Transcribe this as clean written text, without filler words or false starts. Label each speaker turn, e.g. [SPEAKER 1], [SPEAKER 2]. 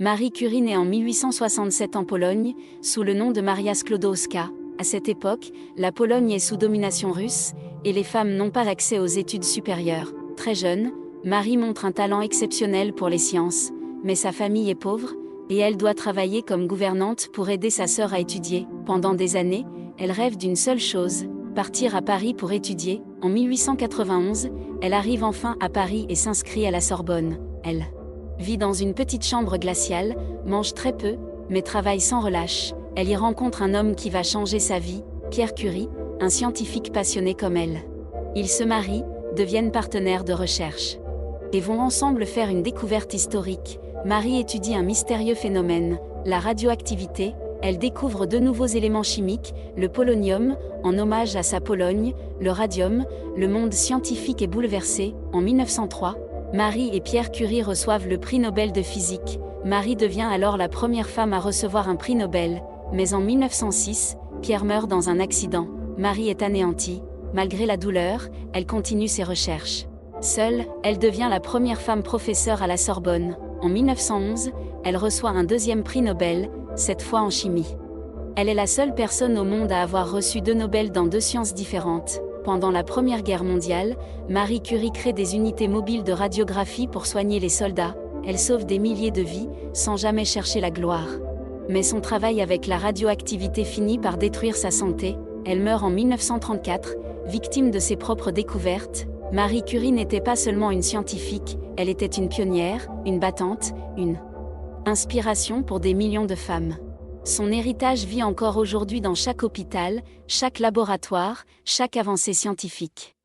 [SPEAKER 1] Marie Curie naît en 1867 en Pologne, sous le nom de Maria Sklodowska. À cette époque, la Pologne est sous domination russe, et les femmes n'ont pas accès aux études supérieures. Très jeune, Marie montre un talent exceptionnel pour les sciences, mais sa famille est pauvre, et elle doit travailler comme gouvernante pour aider sa sœur à étudier. Pendant des années, elle rêve d'une seule chose, partir à Paris pour étudier. En 1891, elle arrive enfin à Paris et s'inscrit à la Sorbonne. Elle vit dans une petite chambre glaciale, mange très peu, mais travaille sans relâche. Elle y rencontre un homme qui va changer sa vie, Pierre Curie, un scientifique passionné comme elle. Ils se marient, deviennent partenaires de recherche, et vont ensemble faire une découverte historique. Marie étudie un mystérieux phénomène, la radioactivité. Elle découvre deux nouveaux éléments chimiques, le polonium, en hommage à sa Pologne, le radium. Le monde scientifique est bouleversé. En 1903, Marie et Pierre Curie reçoivent le prix Nobel de physique. Marie devient alors la première femme à recevoir un prix Nobel, mais en 1906, Pierre meurt dans un accident. Marie est anéantie. Malgré la douleur, elle continue ses recherches. Seule, elle devient la première femme professeure à la Sorbonne. En 1911, elle reçoit un deuxième prix Nobel, cette fois en chimie. Elle est la seule personne au monde à avoir reçu deux Nobel dans deux sciences différentes. Pendant la Première Guerre mondiale, Marie Curie crée des unités mobiles de radiographie pour soigner les soldats. Elle sauve des milliers de vies, sans jamais chercher la gloire. Mais son travail avec la radioactivité finit par détruire sa santé. Elle meurt en 1934, victime de ses propres découvertes. Marie Curie n'était pas seulement une scientifique, elle était une pionnière, une battante, une inspiration pour des millions de femmes. Son héritage vit encore aujourd'hui dans chaque hôpital, chaque laboratoire, chaque avancée scientifique.